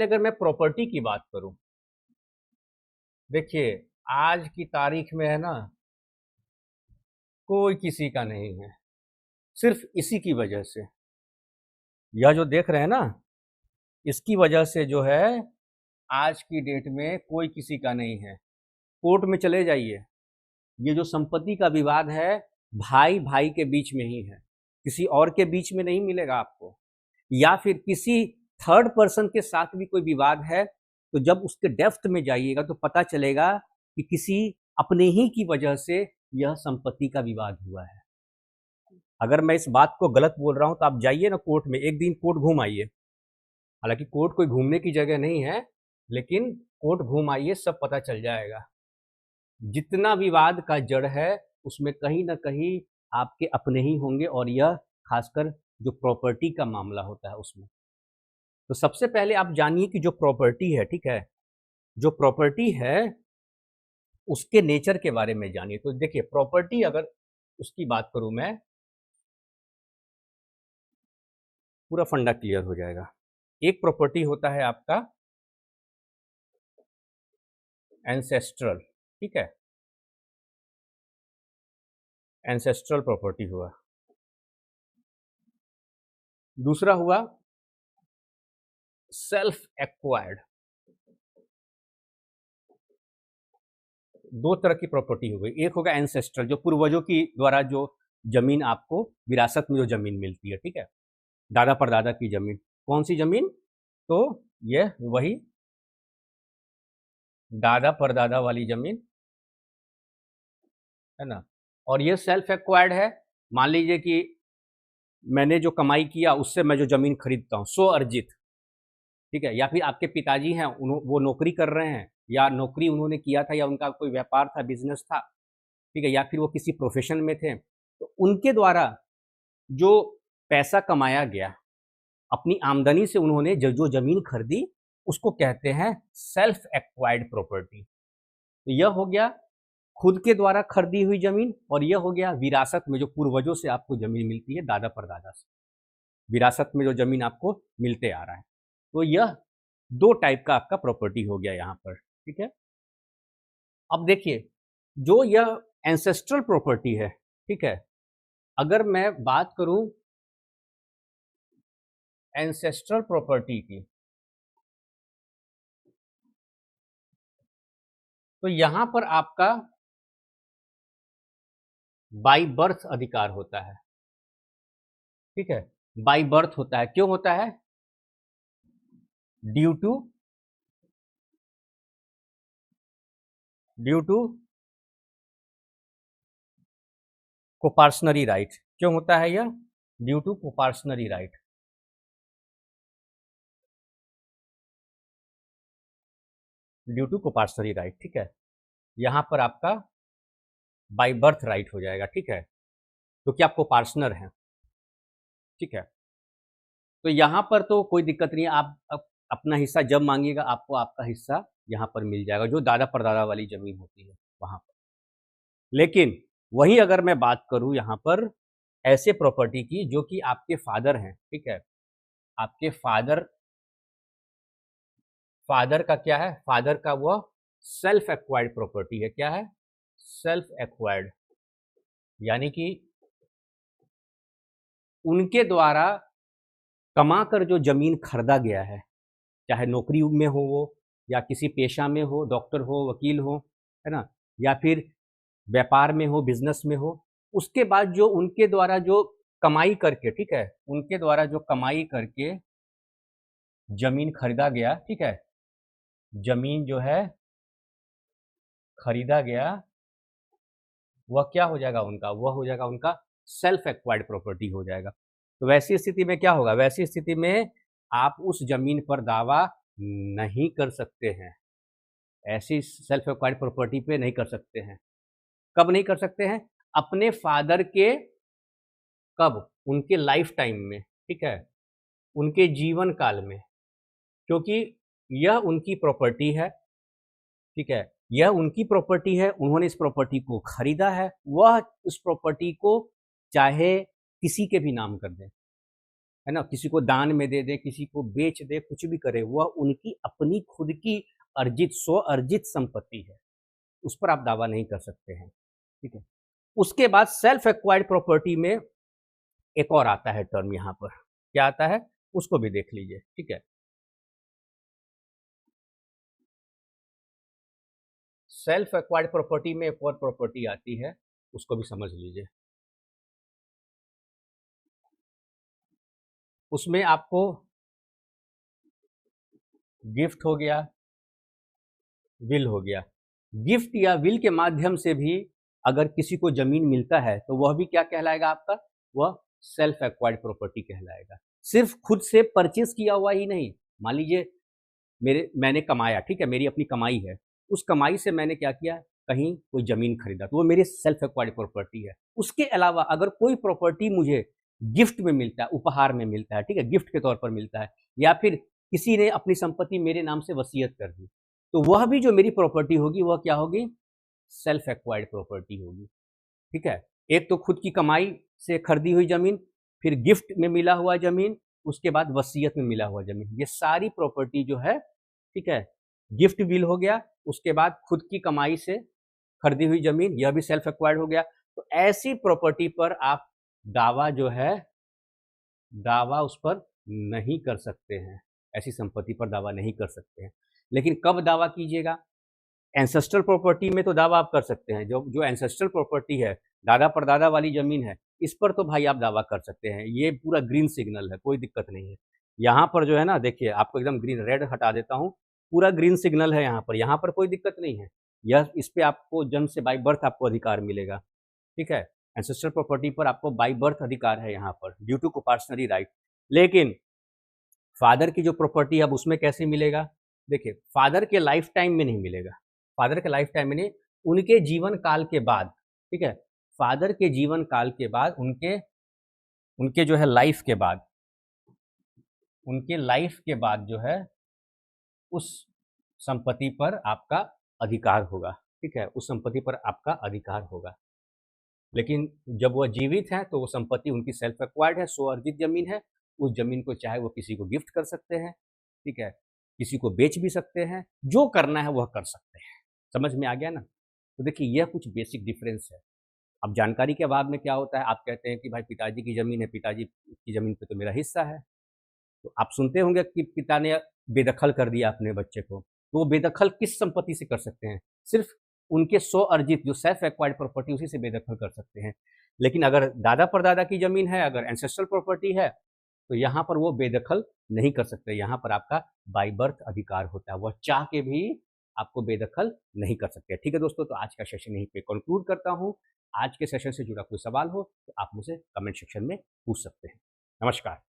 अगर मैं प्रॉपर्टी की बात करूं, देखिए आज की तारीख में है ना, कोई किसी का नहीं है। सिर्फ इसी की वजह से, यह जो देख रहे हैं ना, इसकी वजह से जो है आज की डेट में कोई किसी का नहीं है। कोर्ट में चले जाइए, ये जो संपत्ति का विवाद है, भाई भाई के बीच में ही है, किसी और के बीच में नहीं मिलेगा आपको। या फिर किसी थर्ड पर्सन के साथ भी कोई विवाद है, तो जब उसके डेप्थ में जाइएगा तो पता चलेगा कि किसी अपने ही की वजह से यह संपत्ति का विवाद हुआ है। अगर मैं इस बात को गलत बोल रहा हूं तो आप जाइए ना कोर्ट में, एक दिन कोर्ट घूम आइए। हालांकि कोर्ट कोई घूमने की जगह नहीं है, लेकिन कोर्ट घूम आइए, सब पता चल जाएगा। जितना विवाद का जड़ है उसमें कहीं ना कहीं आपके अपने ही होंगे, और यह खासकर जो प्रॉपर्टी का मामला होता है उसमें। तो सबसे पहले आप जानिए कि जो प्रॉपर्टी है, ठीक है, जो प्रॉपर्टी है उसके नेचर के बारे में जानिए। तो देखिए प्रॉपर्टी, अगर उसकी बात करूं मैं, पूरा फंडा क्लियर हो जाएगा। एक प्रॉपर्टी होता है आपका एंसेस्ट्रल, ठीक है, एंसेस्ट्रल प्रॉपर्टी हुआ। दूसरा हुआ सेल्फ एक्वायर्ड। दो तरह की प्रॉपर्टी हो गई। एक होगा एंसेस्ट्रल, जो पूर्वजों की द्वारा जो जमीन आपको विरासत में जो जमीन मिलती है, ठीक है, दादा परदादा की जमीन। कौन सी जमीन? तो यह वही दादा परदादा वाली जमीन है ना। और ये सेल्फ एक्वायर्ड है। मान लीजिए कि मैंने जो कमाई किया उससे मैं जो जमीन खरीदता हूँ, स्व अर्जित, ठीक है। या फिर आपके पिताजी हैं, वो नौकरी कर रहे हैं, या नौकरी उन्होंने किया था, या उनका कोई व्यापार था, बिजनेस था, ठीक है, या फिर वो किसी प्रोफेशन में थे, तो उनके द्वारा जो पैसा कमाया गया, अपनी आमदनी से उन्होंने जो जो जमीन खरीदी, उसको कहते हैं सेल्फ एक्वायर्ड प्रॉपर्टी। तो यह हो गया खुद के द्वारा खरीदी हुई जमीन, और यह हो गया विरासत में जो पूर्वजों से आपको जमीन मिलती है, दादा परदादा से विरासत में जो जमीन आपको मिलते आ रहा है। तो यह दो टाइप का आपका प्रॉपर्टी हो गया यहाँ पर, ठीक है। अब देखिए, जो यह एंसेस्ट्रल प्रॉपर्टी है, ठीक है, अगर मैं बात करूं एंसेस्ट्रल प्रॉपर्टी की, तो यहां पर आपका बाई बर्थ अधिकार होता है, ठीक है। बाई बर्थ होता है। क्यों होता है? Due to due to coparcenary right. क्यों होता है यह? Due to coparcenary right. Due to coparcenary right, ठीक है। यहां पर आपका बाई बर्थ राइट हो जाएगा, ठीक है, क्योंकि आप कोपार्सनर हैं, ठीक है। तो यहाँ पर तो कोई दिक्कत नहीं है, आप अपना हिस्सा जब मांगिएगा आपको आपका हिस्सा यहाँ पर मिल जाएगा, जो दादा परदादा वाली जमीन होती है वहाँ पर। लेकिन वही अगर मैं बात करूँ यहाँ पर ऐसे प्रॉपर्टी की जो कि आपके फादर हैं, ठीक है, आपके फादर, फादर का क्या है? फादर का वह सेल्फ एक्वायर्ड प्रॉपर्टी है। क्या है? सेल्फ एक्वायर्ड, यानी कि उनके द्वारा कमाकर जो जमीन खरीदा गया है, चाहे नौकरी में हो वो, या किसी पेशा में हो, डॉक्टर हो, वकील हो, है ना, या फिर व्यापार में हो, बिजनेस में हो, उसके बाद जो उनके द्वारा जो कमाई करके, ठीक है, उनके द्वारा जो कमाई करके जमीन खरीदा गया, ठीक है, जमीन जो है खरीदा गया, वह क्या हो जाएगा उनका? वह हो जाएगा उनका सेल्फ एक्वायर्ड प्रॉपर्टी हो जाएगा। तो वैसी स्थिति में क्या होगा? वैसी स्थिति में आप उस जमीन पर दावा नहीं कर सकते हैं, ऐसी सेल्फ एक्वायर्ड प्रॉपर्टी पे नहीं कर सकते हैं। कब नहीं कर सकते हैं? अपने फादर के, कब? उनके लाइफ टाइम में, ठीक है, उनके जीवन काल में, क्योंकि यह उनकी प्रॉपर्टी है, ठीक है, यह उनकी प्रॉपर्टी है, उन्होंने इस प्रॉपर्टी को खरीदा है, वह उस प्रॉपर्टी को चाहे किसी के भी नाम कर दें, है ना, किसी को दान में दे दे, किसी को बेच दे, कुछ भी करे, वह उनकी अपनी खुद की अर्जित, स्व अर्जित संपत्ति है, उस पर आप दावा नहीं कर सकते हैं। ठीक है। उसके बाद सेल्फ एक्वायर्ड प्रॉपर्टी में एक और आता है टर्म, यहां पर क्या आता है उसको भी देख लीजिए। ठीक है, सेल्फ एक्वायर्ड प्रॉपर्टी में एक और प्रॉपर्टी आती है, उसको भी समझ लीजिए। उसमें आपको गिफ्ट हो गया, विल हो गया। गिफ्ट या विल के माध्यम से भी अगर किसी को जमीन मिलता है तो वह भी क्या कहलाएगा आपका, वह सेल्फ एक्वायर्ड प्रॉपर्टी कहलाएगा। सिर्फ खुद से परचेज किया हुआ ही नहीं, मान लीजिए मैंने कमाया, ठीक है, मेरी अपनी कमाई है, उस कमाई से मैंने क्या किया, कहीं कोई जमीन खरीदा, तो वो मेरी सेल्फ एक्वायर्ड प्रॉपर्टी है। उसके अलावा अगर कोई प्रॉपर्टी मुझे गिफ्ट में मिलता है, उपहार में मिलता है, ठीक है, गिफ्ट के तौर पर मिलता है, या फिर किसी ने अपनी संपत्ति मेरे नाम से वसीयत कर दी, तो वह भी जो मेरी प्रॉपर्टी होगी वह क्या होगी, सेल्फ एक्वायर्ड प्रॉपर्टी होगी। ठीक है, एक तो खुद की कमाई से खरीदी हुई जमीन, फिर गिफ्ट में मिला हुआ जमीन, उसके बाद वसीयत में मिला हुआ जमीन, ये सारी प्रॉपर्टी जो है, ठीक है, गिफ्ट विल हो गया, उसके बाद खुद की कमाई से खरीदी हुई जमीन, यह भी सेल्फ एक्वायर्ड हो गया। तो ऐसी प्रॉपर्टी पर आप दावा जो है, दावा उस पर नहीं कर सकते हैं, ऐसी संपत्ति पर दावा नहीं कर सकते हैं। लेकिन कब दावा कीजिएगा, एंसेस्ट्रल प्रॉपर्टी में तो दावा आप कर सकते हैं, जो जो एंसेस्ट्रल प्रॉपर्टी है, दादा परदादा वाली जमीन है, इस पर तो भाई आप दावा कर सकते हैं, ये पूरा ग्रीन सिग्नल है, कोई दिक्कत नहीं है। यहाँ पर जो है ना, देखिए आपको एकदम ग्रीन, रेड हटा देता हूँ, पूरा ग्रीन सिग्नल है यहाँ पर कोई दिक्कत नहीं है। यह इस पे आपको जन्म से बाई बर्थ आपको अधिकार मिलेगा। ठीक है, एंसेस्ट्रल प्रॉपर्टी पर आपको बाई बर्थ अधिकार है यहाँ पर, ड्यू टू कंपल्सरी राइट। लेकिन फादर की जो प्रॉपर्टी है अब उसमें कैसे मिलेगा, देखिए फादर के लाइफ टाइम में नहीं मिलेगा, फादर के लाइफ टाइम में नहीं, उनके जीवन काल के बाद। ठीक है, फादर के जीवन काल के बाद, उनके उनके जो है लाइफ के बाद, उनके लाइफ के बाद जो है उस संपत्ति पर आपका अधिकार होगा। ठीक है, उस संपत्ति पर आपका अधिकार होगा। लेकिन जब वह जीवित है तो वो संपत्ति उनकी सेल्फ एक्वायर्ड है, स्व अर्जित जमीन है, उस जमीन को चाहे वो किसी को गिफ्ट कर सकते हैं, ठीक है, किसी को बेच भी सकते हैं, जो करना है वह कर सकते हैं। समझ में आ गया ना। तो देखिए यह कुछ बेसिक डिफरेंस है। अब जानकारी के अभाव में क्या होता है, आप कहते हैं कि भाई पिताजी की ज़मीन है, पिताजी की ज़मीन पे तो मेरा हिस्सा है। तो आप सुनते होंगे कि पिता ने बेदखल कर दिया अपने बच्चे को, तो वो बेदखल किस संपत्ति से कर सकते हैं, सिर्फ उनके स्व अर्जित जो सेल्फ एक्वायर्ड प्रॉपर्टी उसी से बेदखल कर सकते हैं। लेकिन अगर दादा परदादा की ज़मीन है, अगर एंसेस्ट्रल प्रॉपर्टी है, तो यहाँ पर वो बेदखल नहीं कर सकते, यहाँ पर आपका बाई बर्थ अधिकार होता है, वह चाह के भी आपको बेदखल नहीं कर सकते। ठीक है दोस्तों, तो आज का सेशन यहीं पे कंक्लूड करता हूँ। आज के सेशन से जुड़ा कोई सवाल हो तो आप मुझे कमेंट सेक्शन में पूछ सकते हैं। नमस्कार।